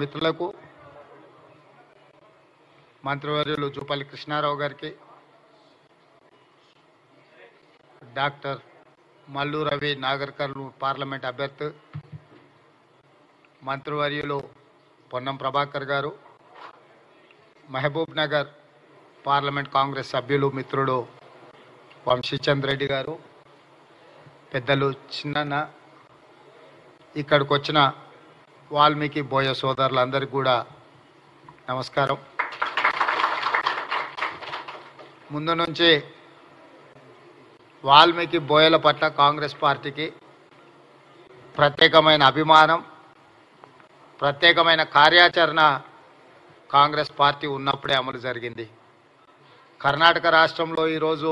మిత్రులకు మంత్రివర్యులు జూపల్లి కృష్ణారావు గారికి, డాక్టర్ మల్లు రవి నాగర్ కర్నూలు పార్లమెంట్ అభ్యర్థి, మంత్రివర్యులు పొన్నం ప్రభాకర్ గారు, మహబూబ్ నగర్ పార్లమెంట్ కాంగ్రెస్ సభ్యులు మిత్రుడు వంశీచంద్ రెడ్డి గారు, పెద్దలు చిన్న ఇక్కడికి వచ్చిన వాల్మీకి బోయ సోదరులందరికీ కూడా నమస్కారం. ముందు నుంచి వాల్మీకి బోయల పట్ల కాంగ్రెస్ పార్టీకి ప్రత్యేకమైన అభిమానం, ప్రత్యేకమైన కార్యాచరణ కాంగ్రెస్ పార్టీ ఉన్నప్పుడే అమలు జరిగింది. కర్ణాటక రాష్ట్రంలో ఈరోజు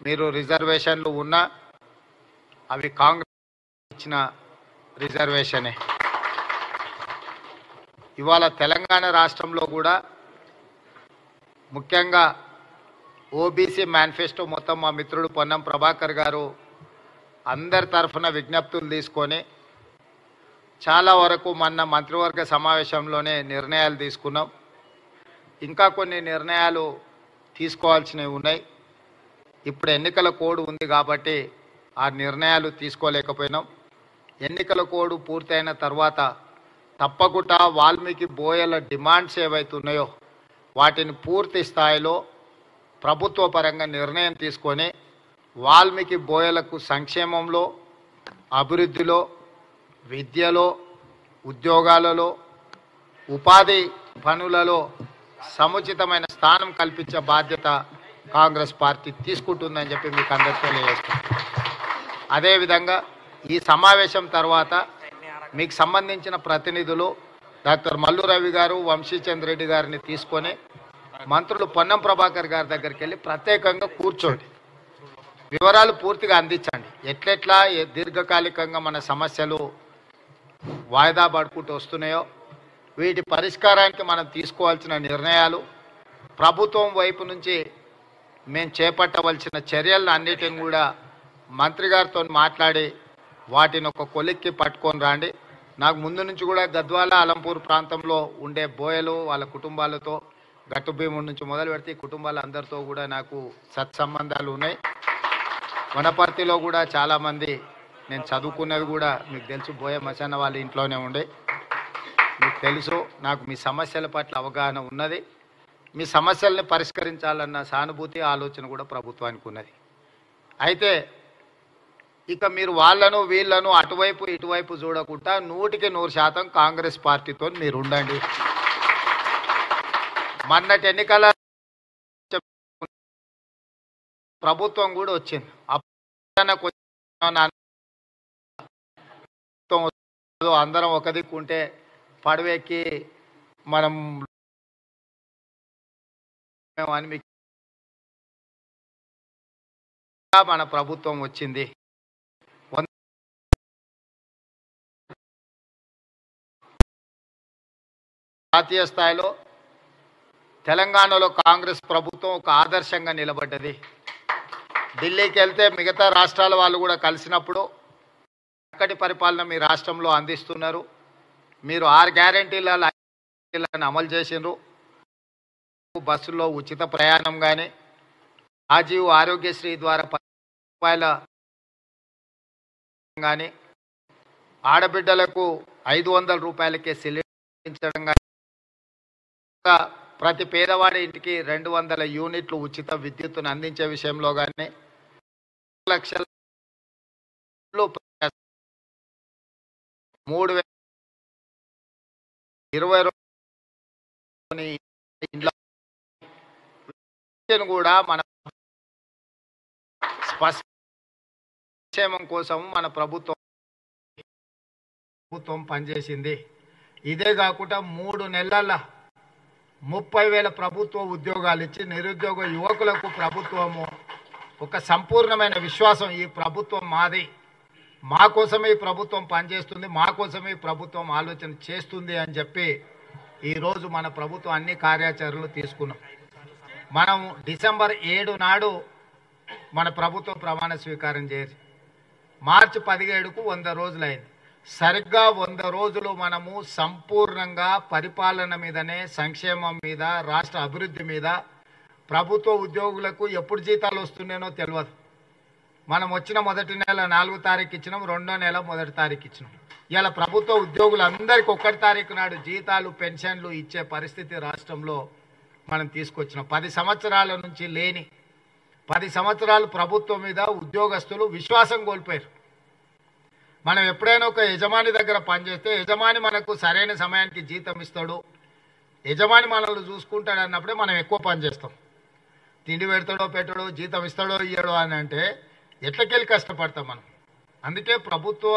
మీరు రిజర్వేషన్లు ఉన్నా అవి కాంగ్రెస్ ఇచ్చిన రిజర్వేషనే. ఇవాళ తెలంగాణ రాష్ట్రంలో కూడా ముఖ్యంగా ఓబీసీ మేనిఫెస్టో మొత్తం మా మిత్రుడు పొన్నం ప్రభాకర్ గారు అందరి తరఫున విజ్ఞప్తులు తీసుకొని చాలా వరకు మొన్న మంత్రివర్గ సమావేశంలోనే నిర్ణయాలు తీసుకున్నాం. ఇంకా కొన్ని నిర్ణయాలు తీసుకోవాల్సినవి ఉన్నాయి. ఇప్పుడు ఎన్నికల కోడ్ ఉంది కాబట్టి ఆ నిర్ణయాలు తీసుకోలేకపోయినాం. ఎన్నికల కోడ్ పూర్తయిన తర్వాత తప్పకుండా వాల్మీకి బోయల డిమాండ్స్ ఏవైతున్నాయో వాటిని పూర్తి స్థాయిలో ప్రభుత్వ పరంగా నిర్ణయం తీసుకొని వాల్మీకి బోయలకు సంక్షేమంలో, అభివృద్ధిలో, విద్యలో, ఉద్యోగాలలో, ఉపాధి పనులలో సముచితమైన స్థానం కల్పించే బాధ్యత కాంగ్రెస్ పార్టీ తీసుకుంటుందని చెప్పి మీకు అందరికీ తెలియజేస్తాను. అదేవిధంగా ఈ సమావేశం తర్వాత మీకు సంబంధించిన ప్రతినిధులు డాక్టర్ మల్లు రవి గారు, వంశీచంద్ రెడ్డి గారిని తీసుకొని మంత్రులు పొన్నం ప్రభాకర్ గారి దగ్గరికి వెళ్ళి ప్రత్యేకంగా కూర్చోండి, వివరాలు పూర్తిగా అందించండి. ఎట్లెట్లా దీర్ఘకాలికంగా మన సమస్యలు వాయిదా పడుకుంటూ వస్తున్నాయో వీటి పరిష్కారానికి మనం తీసుకోవాల్సిన నిర్ణయాలు, ప్రభుత్వం వైపు నుంచి మేము చేపట్టవలసిన చర్యలను అన్నిటిని కూడా మంత్రి గారితో మాట్లాడి వాటిని ఒక కొలిక్కి పట్టుకొని రండి. నాకు ముందు నుంచి కూడా గద్వాల, అలంపూర్ ప్రాంతంలో ఉండే బోయలు వాళ్ళ కుటుంబాలతో గట్టు భీముడి నుంచి మొదలు పెడితే కుటుంబాల అందరితో కూడా నాకు సత్సంబంధాలు ఉన్నాయి. వనపర్తిలో కూడా చాలామంది నేను చదువుకున్నది కూడా మీకు తెలుసు, బోయ మచాన వాళ్ళ ఇంట్లోనే ఉండే మీకు తెలుసు. నాకు మీ సమస్యల పట్ల అవగాహన ఉన్నది. మీ సమస్యల్ని పరిష్కరించాలన్న సానుభూతి, ఆలోచన కూడా ప్రభుత్వానికి ఉన్నది. అయితే ఇక మీరు వాళ్ళను వీళ్ళను అటువైపు ఇటువైపు చూడకుండా 100% కాంగ్రెస్ పార్టీతో మీరు ఉండండి. మొన్నటి ఎన్నికల ప్రభుత్వం కూడా వచ్చింది. అందరం ఒక దిక్కుంటే పడవెక్కి మనం అని మీకు మన ప్రభుత్వం వచ్చింది. జాతీయ స్థాయిలో తెలంగాణలో కాంగ్రెస్ ప్రభుత్వం ఒక ఆదర్శంగా నిలబడ్డది. ఢిల్లీకి వెళ్తే మిగతా రాష్ట్రాల వాళ్ళు కూడా కలిసినప్పుడు చక్కటి పరిపాలన మీ రాష్ట్రంలో అందిస్తున్నారు. మీరు 6 గ్యారెంటీలను అమలు చేసినారు. బస్సులో ఉచిత ప్రయాణం కానీ, రాజీవ్ ఆరోగ్యశ్రీ ద్వారా రూపాయల కానీ, ఆడబిడ్డలకు 500 రూపాయలకే సిలిండర్ కానీ, ప్రతి పేదవాడి ఇంటికి 200 యూనిట్లు ఉచిత విద్యుత్తును అందించే విషయంలో కానీ, 3 లక్షల 3,020 ఇంట్లో కూడా మన సంక్షేమం కోసం మన ప్రభుత్వం పనిచేసింది. ఇదే కాకుండా 3 నెలల 30,000 ప్రభుత్వ ఉద్యోగాలు ఇచ్చి నిరుద్యోగ యువకులకు ప్రభుత్వము ఒక సంపూర్ణమైన విశ్వాసం, ఈ ప్రభుత్వం మాది, మా కోసమే ఈ ప్రభుత్వం పనిచేస్తుంది, మా కోసమే ఈ ప్రభుత్వం ఆలోచన చేస్తుంది అని చెప్పి ఈరోజు మన ప్రభుత్వం అన్ని కార్యాచరణలు తీసుకున్నాం. మనం డిసెంబర్ 7 నాడు మన ప్రభుత్వం ప్రమాణ స్వీకారం చేసి మార్చి 17కు 100 రోజులైంది. సరిగ్గా 100 రోజులు మనము సంపూర్ణంగా పరిపాలన మీదనే, సంక్షేమం మీద, రాష్ట్ర అభివృద్ధి మీద, ప్రభుత్వ ఉద్యోగులకు ఎప్పుడు జీతాలు వస్తున్నాయో తెలియదు. మనం వచ్చిన మొదటి నెల 4వ తారీఖు ఇచ్చినాం, 2వ నెల 1వ తారీఖు ఇచ్చినాం. ఇలా ప్రభుత్వ ఉద్యోగులందరికీ 1 తారీఖు నాడు జీతాలు, పెన్షన్లు ఇచ్చే పరిస్థితి రాష్ట్రంలో మనం తీసుకొచ్చినాం. 10 సంవత్సరాల నుంచి లేని, 10 సంవత్సరాలు ప్రభుత్వం మీద ఉద్యోగస్తులు విశ్వాసం కోల్పోయారు. మనం ఎప్పుడైనా ఒక యజమాని దగ్గర పనిచేస్తే యజమాని మనకు సరైన సమయానికి జీతం ఇస్తాడు, యజమాని మనల్ని చూసుకుంటాడు అన్నప్పుడే మనం ఎక్కువ పని చేస్తాం. తిండి పెడతాడో పెట్టడో, జీతం ఇస్తాడో ఇయ్యడో అని అంటే ఎట్లకెళ్ళి కష్టపడతాం మనం. అందుకే ప్రభుత్వ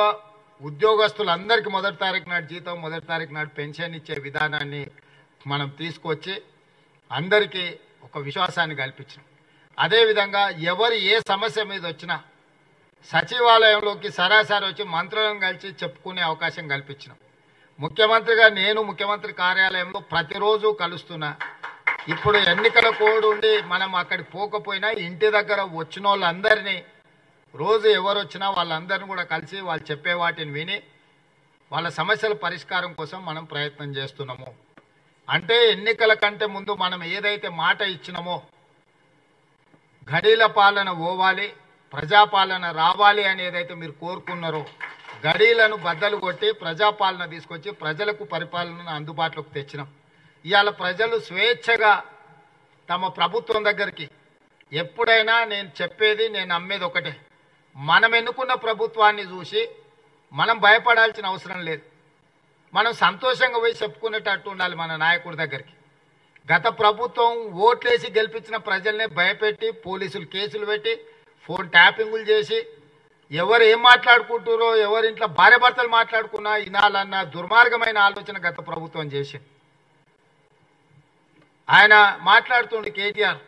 ఉద్యోగస్తులందరికీ 1వ తారీఖు నాడు జీతం, 1వ తారీఖు నాడు పెన్షన్ ఇచ్చే విధానాన్ని మనం తీసుకొచ్చి అందరికీ ఒక విశ్వాసాన్ని కల్పించాం. అదేవిధంగా ఎవరు ఏ సమస్య మీద వచ్చినా సచివాలయంలోకి సరాసరి వచ్చి మంత్రులను కలిసి చెప్పుకునే అవకాశం కల్పించినాం. ముఖ్యమంత్రిగా నేను ముఖ్యమంత్రి కార్యాలయంలో ప్రతిరోజు కలుస్తున్నా. ఇప్పుడు ఎన్నికల కోడ్ ఉండి మనం అక్కడికి పోకపోయినా ఇంటి దగ్గర వచ్చిన వాళ్ళందరినీ రోజు ఎవరు వచ్చినా వాళ్ళందరినీ కూడా కలిసి వాళ్ళు చెప్పే వాటిని విని వాళ్ళ సమస్యల పరిష్కారం కోసం మనం ప్రయత్నం చేస్తున్నాము. అంటే ఎన్నికల కంటే ముందు మనం ఏదైతే మాట ఇచ్చినామో గడీల పాలన పోవాలి, ప్రజాపాలన రావాలి అని ఏదైతే మీరు కోరుకున్నారో గడీలను బద్దలు కొట్టి ప్రజాపాలన తీసుకొచ్చి ప్రజలకు పరిపాలనను అందుబాటులోకి తెచ్చినాం. ఇవాళ ప్రజలు స్వేచ్ఛగా తమ ప్రభుత్వం దగ్గరికి ఎప్పుడైనా నేను చెప్పేది, నేను నమ్మేది ఒకటే, మనం ఎన్నుకున్న ప్రభుత్వాన్ని చూసి మనం భయపడాల్సిన అవసరం లేదు. మనం సంతోషంగా పోయి చెప్పుకునేటట్టు ఉండాలి మన నాయకుడి దగ్గరికి. గత ప్రభుత్వం ఓట్లేసి గెలిపించిన ప్రజల్ని భయపెట్టి పోలీసులు కేసులు పెట్టి ఫోన్ ట్యాపింగులు చేసి ఎవరు ఏం మాట్లాడుకుంటారో, ఎవరింట్లో భార్య భర్తలు మాట్లాడుకున్నా వినాలన్న దుర్మార్గమైన ఆలోచన గత ప్రభుత్వం చేసింది. ఆయన మాట్లాడుతుండే కేటీఆర్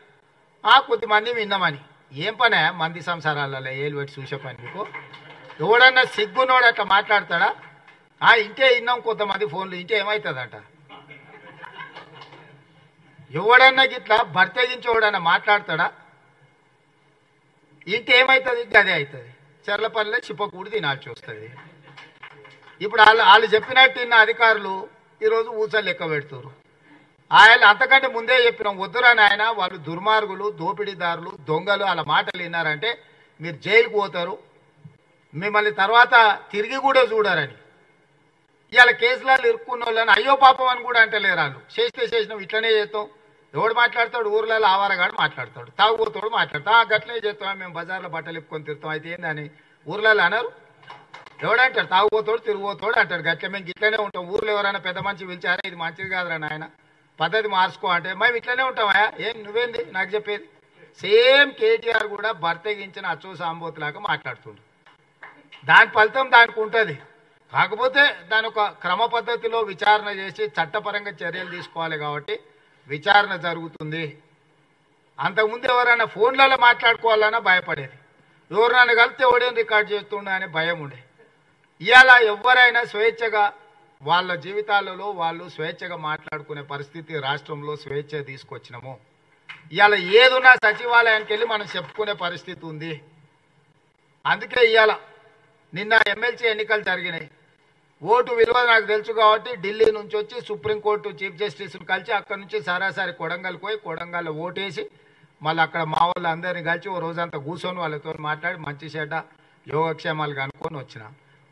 కొద్దిమంది విన్నామని. ఏం పనే మంది సంసారాలలో ఏలు పెట్టి చూసే పని మీకు? ఎవడన్నా సిగ్గునోడు అట్లా మాట్లాడతాడా? ఇంటే విన్నాం కొంతమంది ఫోన్లు, ఇంటే ఏమవుతుందట? ఎవడన్నా గిట్లా భర్తగించి ఎవడన్నా మాట్లాడతాడా? ఇంటి ఏమవుతుంది? గదే అవుతుంది. చెర్లపల్లిలో చిప్పకూడి తినాల్సి వస్తుంది. ఇప్పుడు వాళ్ళు చెప్పినట్టు ఇన్న అధికారులు ఈరోజు ఊసలు లెక్క పెడుతున్నారు. ఆయన అంతకంటే ముందే చెప్పినాం, వద్దురాని ఆయన వాళ్ళు దుర్మార్గులు, దోపిడీదారులు, దొంగలు, వాళ్ళ మాటలు విన్నారంటే మీరు జైలుకు పోతారు, మిమ్మల్ని తర్వాత తిరిగి కూడా చూడరని. ఇవాళ కేసులలో ఇరుక్కున్న వాళ్ళని అయ్యో పాపం అని కూడా అంటలేరు. వాళ్ళు చేసినాం ఇట్లనే చేస్తాం. ఎవడు మాట్లాడతాడు? ఊర్లలో ఆవారగాడు మాట్లాడతాడు, తాగుబోతాడు మాట్లాడతాం, గట్లనే చేస్తాం, మేము బజార్లో బట్టలు ఇప్పుకొని తిరుగుతాం. అయితే ఏందని ఊర్లలో అన్నారు? ఎవడంటాడు? తాగుబోతాడు, తిరుగుబోతాడు అంటాడు. గట్ల మేము ఇట్లనే ఉంటాం. ఊర్లో ఎవరైనా పెద్ద మనిషి పిలిచారా, ఇది మంచిది కాదురా నాయన, పద్ధతి మార్చుకో అంటే మేము ఇట్లనే ఉంటామా? ఏం నువ్వేంది నాకు చెప్పేది? సేమ్ కేటీఆర్ కూడా భర్తగించిన అచ్చో సాంబోతులాగా మాట్లాడుతుండు. దాని ఫలితం దానికి ఉంటుంది. కాకపోతే దాని ఒక క్రమ పద్ధతిలో విచారణ చేసి చట్టపరంగా చర్యలు తీసుకోవాలి కాబట్టి విచారణ జరుగుతుంది. అంతకుముందు ఎవరైనా ఫోన్లలో మాట్లాడుకోవాలన్నా భయపడేది, ఎవరైనా కలిస్తే ఎవడేం రికార్డ్ చేస్తుండే అనే భయం ఉండే. ఇవాళ ఎవరైనా స్వేచ్ఛగా వాళ్ళ జీవితాలలో వాళ్ళు స్వేచ్ఛగా మాట్లాడుకునే పరిస్థితి రాష్ట్రంలో స్వేచ్ఛ తీసుకొచ్చినాము. ఇవాళ ఏదున్నా సచివాలయానికి వెళ్ళి మనం చెప్పుకునే పరిస్థితి ఉంది. అందుకే ఇవాళ నిన్న ఎమ్మెల్సీ ఎన్నికలు జరిగినాయి. ఓటు విలువ నాకు తెలుసు కాబట్టి ఢిల్లీ నుంచి వచ్చి సుప్రీంకోర్టు చీఫ్ జస్టిస్ను కలిసి అక్కడ నుంచి సరాసరి కొడంగల్ పోయి కొడంగల్లో ఓటేసి మళ్ళీ అక్కడ మా వాళ్ళు అందరినీ కలిసి ఓ రోజంతా కూర్చొని వాళ్ళతో మాట్లాడి మంచి చెడ్డ యోగక్షేమాలు కనుక్కొని వచ్చిన.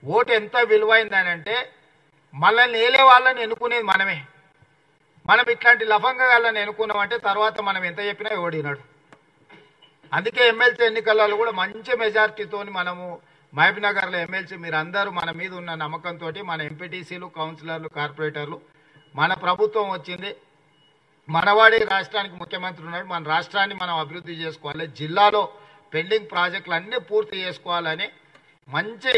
ఓటు ఎంత విలువైందని అంటే మనల్ని ఏలే వాళ్ళని ఎన్నుకునేది మనమే. మనం ఇట్లాంటి లఫంగా వాళ్ళని ఎన్నుకున్నామంటే తర్వాత మనం ఎంత చెప్పినా ఓడినాడు. అందుకే ఎమ్మెల్సీ ఎన్నికలలో కూడా మంచి మెజార్టీతో మనము మహబూబ్నగర్లో ఎమ్మెల్సీ మీరందరూ మన మీద ఉన్న నమ్మకంతో మన ఎంపీటీసీలు, కౌన్సిలర్లు, కార్పొరేటర్లు మన ప్రభుత్వం వచ్చింది. మనవాడి రాష్ట్రానికి ముఖ్యమంత్రి ఉన్నాడు. మన రాష్ట్రాన్ని మనం అభివృద్ధి చేసుకోవాలి, జిల్లాలో పెండింగ్ ప్రాజెక్టులు అన్నీ పూర్తి చేసుకోవాలని మంచి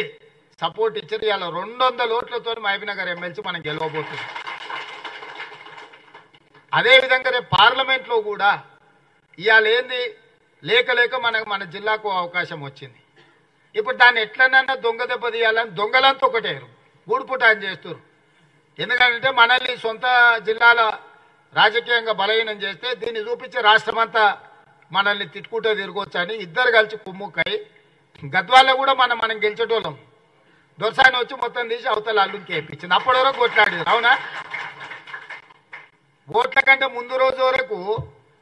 సపోర్ట్ ఇచ్చారు. ఇవాళ 200 ఓట్లతో మహబూబ్నగర్ ఎమ్మెల్సీ మనం గెలవబోతుంది. అదేవిధంగా రేపు పార్లమెంట్లో కూడా ఇవాళ ఏంది లేక మన జిల్లాకు అవకాశం వచ్చింది. ఇప్పుడు దాన్ని ఎట్లనన్నా దొంగ దెబ్బ తీయాలని దొంగలంతా ఒకటేరు గూడుపుటాన్ని చేస్తారు. ఎందుకంటే మనల్ని సొంత జిల్లాల రాజకీయంగా బలహీనం చేస్తే దీన్ని చూపించి రాష్ట్రమంతా మనల్ని తిట్టుకుంటూ తిరగొచ్చు అని ఇద్దరు కలిసి కుమ్ముక్కై గద్వాల్లో కూడా మనం గెలిచేటోళ్ళం. దొరసాని వచ్చి మొత్తం తీసి అవతల అల్లుకి వేయించింది. అప్పటి వరకు కొట్లాడేది. అవునా? ఓట్ల కంటే ముందు రోజు వరకు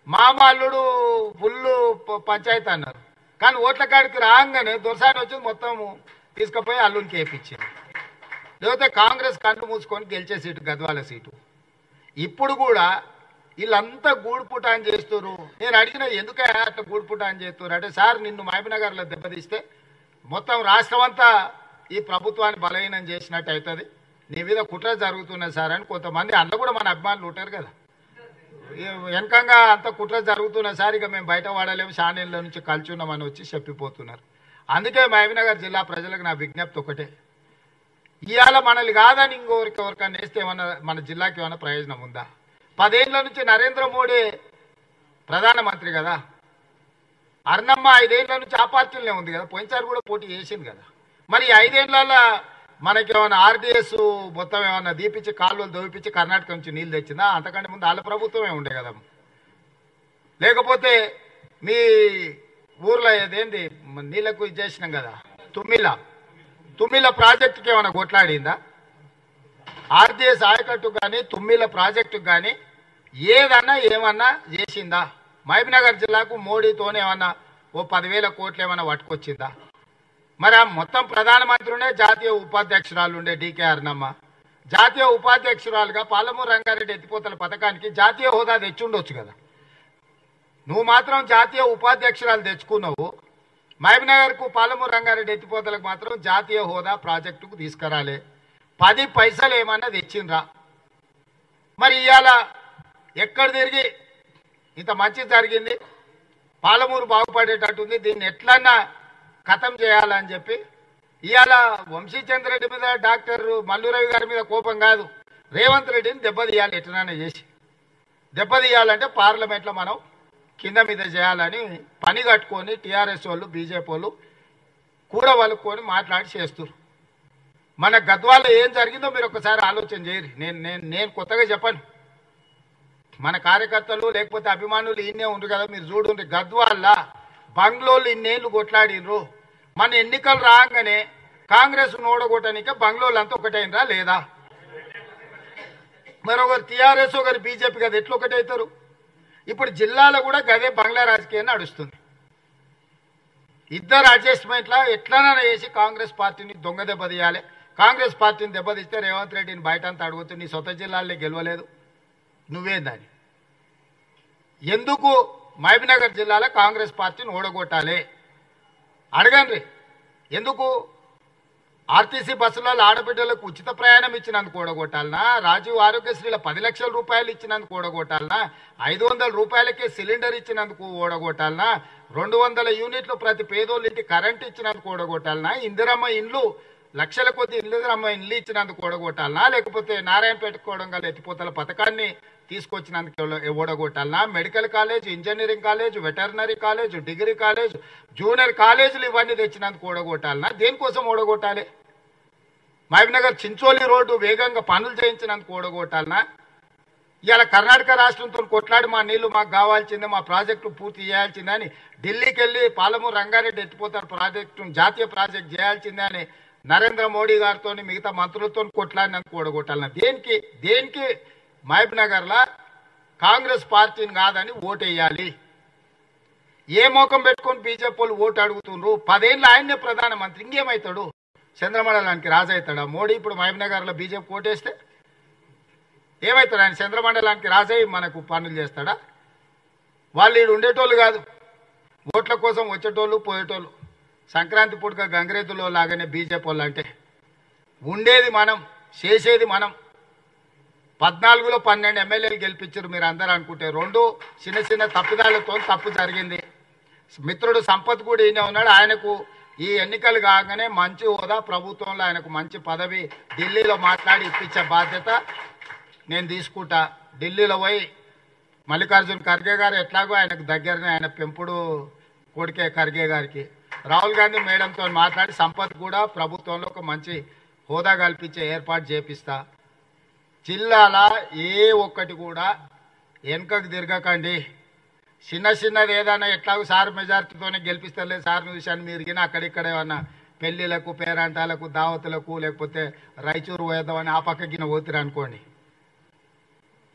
మామ అల్లుడు ఫుల్లు పంచాయతీ అన్నారు. కానీ ఓట్ల కాడికి రాగానే దొరసాని వచ్చి మొత్తం తీసుకుపోయి అల్లునికి వేయించింది. లేకపోతే కాంగ్రెస్ కళ్ళు మూసుకొని గెలిచే సీటు గద్వాల సీటు. ఇప్పుడు కూడా వీళ్ళంతా గూడుపుటాన్ చేస్తున్నారు. నేను అడిగిన ఎందుకే అట్లా గూడుపుటాన్ చేస్తున్నారు అంటే, సార్ నిన్ను మహబూబ్నగర్లో దెబ్బతీస్తే మొత్తం రాష్ట్రం అంతా ఈ ప్రభుత్వాన్ని బలహీనం చేసినట్టు అవుతుంది, నీ మీద కుట్ర జరుగుతున్నది సార్ అని కొంతమంది అందులో కూడా మన అభిమానులు ఉంటారు కదా, వెనకంగా అంత కుట్ర జరుగుతున్నది సార్, ఇక మేము బయట వాడలేము, షానీళ్ళ నుంచి కలుచున్నామని వచ్చి చెప్పిపోతున్నారు. అందుకే మహబూబ్నగర్ జిల్లా ప్రజలకు నా విజ్ఞప్తి ఒకటే, ఇవాళ మనల్ని కాదని ఎవరికైనా వేస్తే ఏమన్నా మన జిల్లాకి ఏమైనా ప్రయోజనం ఉందా? 10 ఏళ్ల నుంచి నరేంద్ర మోడీ ప్రధానమంత్రి కదా, అర్ణమ్మ 5 ఏళ్ల నుంచి ఆ పార్టీలనే ఉంది కదా, పోయినసారి కూడా పోటీ చేసింది కదా. మరి 5 ఏళ్ల మనకి ఏమైనా ఆర్డీఎస్ మొత్తం ఏమన్నా దీపించి కాలువలు దోపించి కర్ణాటక నుంచి నీళ్ళు తెచ్చిందా? అంతకంటే ముందు వాళ్ళ ప్రభుత్వమే ఉండే కదా. లేకపోతే మీ ఊర్లో ఏదేంది నీళ్ళకు ఇది చేసినాం కదా, తుమ్మిల ప్రాజెక్టుకి ఏమైనా కొట్లాడిందా? ఆర్డీఎస్ ఆయకట్టు కానీ తుమ్మిల ప్రాజెక్టుకు కానీ ఏదన్నా ఏమన్నా చేసిందా? మహబూబ్నగర్ జిల్లాకు మోడీతోనే ఏమన్నా ఓ 10,000 కోట్లు ఏమన్నా పట్టుకొచ్చిందా? మరి ఆ మొత్తం ప్రధానమంత్రినే జాతీయ ఉపాధ్యక్షురాలు ఉండే డీకే అర్ణమ్మ జాతీయ ఉపాధ్యక్షురాలుగా పాలమూరు రంగారెడ్డి ఎత్తిపోతల పథకానికి జాతీయ హోదా తెచ్చుండొచ్చు కదా. నువ్వు మాత్రం జాతీయ ఉపాధ్యక్షురాలు తెచ్చుకున్నావు, మహబూబ్నగర్కు పాలమూరు రంగారెడ్డి ఎత్తిపోతలకు మాత్రం జాతీయ హోదా ప్రాజెక్టుకు తీసుకురాలే, 10 పైసలు ఏమన్నా తెచ్చిండ్రా? మరి ఇవాళ ఎక్కడ తిరిగి ఇంత మంచి జరిగింది, పాలమూరు బాగుపడేటట్టుంది, దీన్ని ఎట్లన్నా ఖతం చేయాలని చెప్పి ఇవాళ వంశీచంద్రెడ్డి మీద డాక్టర్ మల్లురవి గారి మీద కోపం కాదు, రేవంత్ రెడ్డిని దెబ్బతీయాలి, ఎట్లనైనా చేసి దెబ్బతీయాలంటే పార్లమెంట్లో మనం కింద మీద చేయాలని పని కట్టుకొని టీఆర్ఎస్ వాళ్ళు బీజేపీ వాళ్ళు కూడా వలుక్కొని మాట్లాడి చేస్తారు. మన గద్వాల ఏం జరిగిందో మీరు ఒకసారి ఆలోచన చేయరు. నేను కొత్తగా చెప్పను, మన కార్యకర్తలు లేకపోతే అభిమానులు ఇన్నే ఉండ్రు కదా, మీరు చూడండి. గద్వాల బంగ్లోలు ఇన్నేళ్ళు కొట్లాడినరు, మన ఎన్నికలు రాగానే కాంగ్రెస్ ఓడగొట్టనిక బంగ్లోలు అంతా ఒకటైనరా లేదా? మరొకరు టీఆర్ఎస్ ఒకరు బీజేపీ కదా, ఎట్లా ఒకటవుతారు? ఇప్పుడు జిల్లాలో కూడా గదే బంగ్లా రాజకీయం నడుస్తుంది. ఇద్దరు అడ్జస్ట్మెంట్లా ఎట్లనైనా చేసి కాంగ్రెస్ పార్టీని దొంగ దెబ్బతీయాలి. కాంగ్రెస్ పార్టీని దెబ్బతీస్తే రేవంత్ రెడ్డిని బయట అంతా అడుగుతూ నీ సొంత జిల్లాల్లో గెలవలేదు నువ్వేందని, ఎందుకు మహబూబ్నగర్ జిల్లాలో కాంగ్రెస్ పార్టీని ఓడగొట్టాలి అడగండి. ఎందుకు ఆర్టీసీ బస్సులలో ఆడబిడ్డలకు ఉచిత ప్రయాణం ఇచ్చినందుకు ఓడగొట్టాలనా? రాజీవ్ ఆరోగ్యశ్రీల 10 లక్షల రూపాయలు ఇచ్చినందుకు ఓడగొట్టాలనా? 500 రూపాయలకే సిలిండర్ ఇచ్చినందుకు ఓడగొట్టాలనా? 200 యూనిట్లు ప్రతి పేదోళ్ళ ఇంటి కరెంట్ ఇచ్చినందుకు ఓడగొట్టాలనా? ఇందిరమ్మ ఇండ్లు లక్షల కొద్ది ఇందిరమ్మ ఇండ్లు ఇచ్చినందుకు ఓడగొట్టాలనా? లేకపోతే నారాయణపేట కోడంగల్ ఎత్తిపోతల పథకాన్ని తీసుకొచ్చినందుకు ఓడగొట్టాలనా? Medical college, engineering college, veterinary college, degree college, junior కాలేజీలు ఇవన్నీ తెచ్చినందుకు ఓడగొట్టాలనా? దేనికోసం ఓడగొట్టాలి? మహబూబ్నగర్ చించోలి రోడ్డు వేగంగా పనులు చేయించినందుకు ఓడగొట్టాలనా? ఇవాళ కర్ణాటక రాష్ట్రంతో కొట్లాడి మా నీళ్లు మాకు కావాల్సిందే, మా ప్రాజెక్టు పూర్తి చేయాల్సిందే అని ఢిల్లీకి వెళ్ళి పాలమూరు రంగారెడ్డి ఎత్తిపోతారు ప్రాజెక్టును జాతీయ ప్రాజెక్ట్ చేయాల్సిందే అని నరేంద్ర మోడీ గారితో మిగతా మంత్రులతో కొట్లాడినందుకు ఓడగొట్టాలన్నా? దేనికి మహబూబ్నగర్లో కాంగ్రెస్ పార్టీని కాదని ఓటేయాలి? ఏ మోకం పెట్టుకొని బీజేపీ వాళ్ళు ఓటు అడుగుతుండ్రు? 10 ఏళ్ళు ఆయన్నే ప్రధానమంత్రి, ఇంకేమవుతాడు? చంద్రమండలానికి రాజు అవుతాడా మోడీ? ఇప్పుడు మహబూబ్నగర్లో బీజేపీ ఓటేస్తే ఏమవుతాడు? ఆయన చంద్రమండలానికి రాజయ్య మనకు పనులు చేస్తాడా? వాళ్ళు ఈడు ఉండేటోళ్ళు కాదు, ఓట్ల కోసం వచ్చేటోళ్ళు పోయేటోళ్ళు. సంక్రాంతి పుట్టుక గంగిరెద్దులో లాగానే బీజేపీ వాళ్ళు అంటే ఉండేది మనం, చేసేది మనం. 14లో 12 ఎమ్మెల్యేలు గెలిపించారు మీరు అందరూ అనుకుంటే, 2 చిన్న చిన్న తప్పిదాలతో తప్పు జరిగింది. మిత్రుడు సంపత్ కూడా ఈయన ఉన్నాడు, ఆయనకు ఈ ఎన్నికలు కాగానే మంచి హోదా ప్రభుత్వంలో ఆయనకు మంచి పదవి ఢిల్లీలో మాట్లాడి ఇప్పించే బాధ్యత నేను తీసుకుంటా. ఢిల్లీలో పోయి మల్లికార్జున్ ఖర్గే గారు ఎట్లాగో ఆయనకు దగ్గరనే, ఆయన పెంపుడు కొడుకే ఖర్గే గారికి, రాహుల్ గాంధీ మేడంతో మాట్లాడి సంపత్ కూడా ప్రభుత్వంలో ఒక మంచి హోదా కల్పించే ఏర్పాటు చేపిస్తా. జిల్లాల ఏ ఒక్కటి కూడా వెనుకకు తిరగకండి. చిన్నది ఏదైనా ఎట్లాగో సార్ మెజార్టీతోనే గెలిపిస్తలేదు సార్ చూశాను మీరు గిన అక్కడిక్కడ ఏమన్నా పెళ్ళిళ్ళకు పేరంటాలకు దావతులకు లేకపోతే రాయచూరు పోయేద్దామని ఆ పక్కకిన పోతురు అనుకోండి,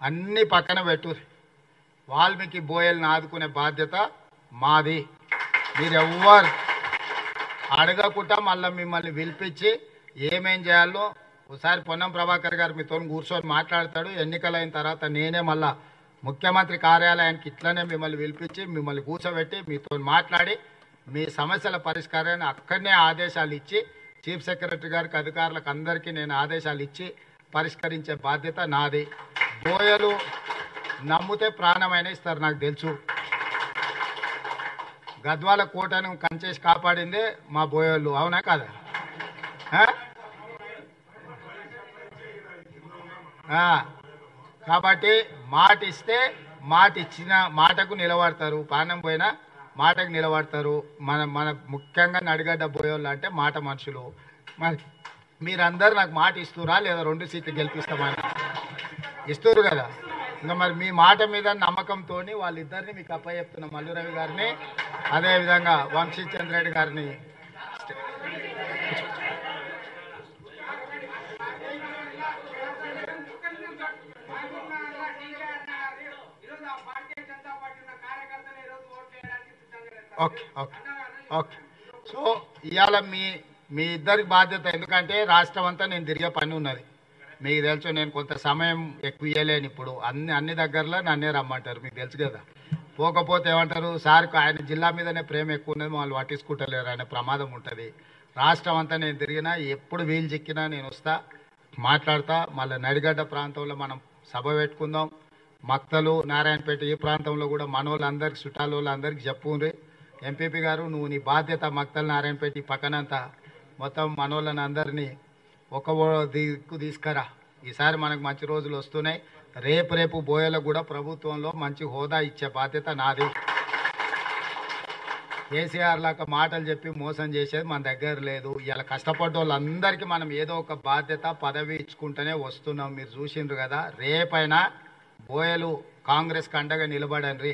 అన్నీ పక్కన పెట్టు. వాల్మీకి బోయల్ని ఆదుకునే బాధ్యత మాది. మీరెవ్వరు అడగకుండా మళ్ళీ మిమ్మల్ని పిలిపించి ఏమేం చేయాలో ఒకసారి పొన్నం ప్రభాకర్ గారు మీతో కూర్చొని మాట్లాడతాడు. ఎన్నికలైన తర్వాత నేనే మళ్ళా ముఖ్యమంత్రి కార్యాలయానికి ఇట్లనే మిమ్మల్ని పిలిపించి మిమ్మల్ని కూర్చోబెట్టి మీతో మాట్లాడి మీ సమస్యల పరిష్కారాన్ని అక్కడనే ఆదేశాలు ఇచ్చి చీఫ్ సెక్రటరీ గారికి అధికారులకు అందరికీ నేను ఆదేశాలు ఇచ్చి పరిష్కరించే బాధ్యత నాది. బోయలు నమ్మితే ప్రాణమైన ఇస్తారు, నాకు తెలుసు. గద్వాల కోటను కంచేసి కాపాడిందే మా బోయోళ్ళు, అవునా కాదా? కాబట్టి మాట ఇస్తే మాట ఇచ్చిన మాటకు నిలబడతారు, పానం పోయినా మాటకు నిలబడతారు. మన ముఖ్యంగా నడిగడ్డ బోయోళ్ళు అంటే మాట మనుషులు. మరి మీరందరూ నాకు మాట ఇస్తురా లేదా 2 సీట్లు గెలిపిస్తామని? ఇస్తారు కదా. ఇంకా మరి మీ మాట మీద నమ్మకంతో వాళ్ళిద్దరిని మీకు అప్పచెప్తున్నా, మల్లు రవి గారిని అదేవిధంగా వంశీచంద్ర రెడ్డి గారిని. Okay okay okay. సో ఇవాళ మీ ఇద్దరికి బాధ్యత, ఎందుకంటే రాష్ట్రం అంతా నేను తిరిగే పని ఉన్నది. మీకు తెలుసు నేను కొంత సమయం ఎక్కువ ఇవ్వలేను. ఇప్పుడు అన్ని దగ్గరలో నన్నే రమ్మంటారు, మీకు తెలుసు కదా. పోకపోతే ఏమంటారు, సార్కు ఆయన జిల్లా మీదనే ప్రేమ ఎక్కువ ఉన్నది, వాళ్ళు పట్టించుకుంటలేరు, ఆయన ప్రమాదం ఉంటుంది. రాష్ట్రం అంతా నేను తిరిగినా ఎప్పుడు వీలు చిక్కినా నేను వస్తా, మాట్లాడతా. మళ్ళీ నడిగడ్డ ప్రాంతంలో మనం సభ పెట్టుకుందాం. మక్తలు నారాయణపేట ఈ ప్రాంతంలో కూడా మనోళ్ళందరికీ చుట్టాల వాళ్ళందరికీ చెప్పుండ్రి. ఎంపీపీ గారు నువ్వు నీ బాధ్యత మక్తలు నారాయణపేట ఈ పక్కనంతా మొత్తం మనోళ్ళని అందరినీ ఒక దిక్కు తీసుకురా. ఈసారి మనకు మంచి రోజులు వస్తున్నాయి. రేపు బోయలకు కూడా ప్రభుత్వంలో మంచి హోదా ఇచ్చే బాధ్యత నాది. కేసీఆర్ లాగా మాటలు చెప్పి మోసం చేసేది మన దగ్గర లేదు. ఇలా కష్టపడ్డ వాళ్ళందరికీ మనం ఏదో ఒక బాధ్యత పదవి ఇచ్చుకుంటూనే వస్తున్నాం. మీరు చూసిండ్రు కదా. రేపైనా బోయలు కాంగ్రెస్కి అండగా నిలబడండి.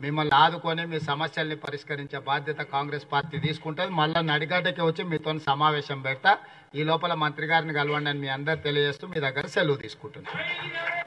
మిమ్మల్ని ఆదుకొని మీ సమస్యల్ని పరిష్కరించే బాధ్యత కాంగ్రెస్ పార్టీ తీసుకుంటుంది. మళ్ళీ నడిగడ్డకి వచ్చి మీతో సమావేశం పెడతా. ఈ లోపల మంత్రి గారిని కలవండి అని మీ అందరు తెలియజేస్తూ మీ దగ్గర సెలవు తీసుకుంటున్నాను.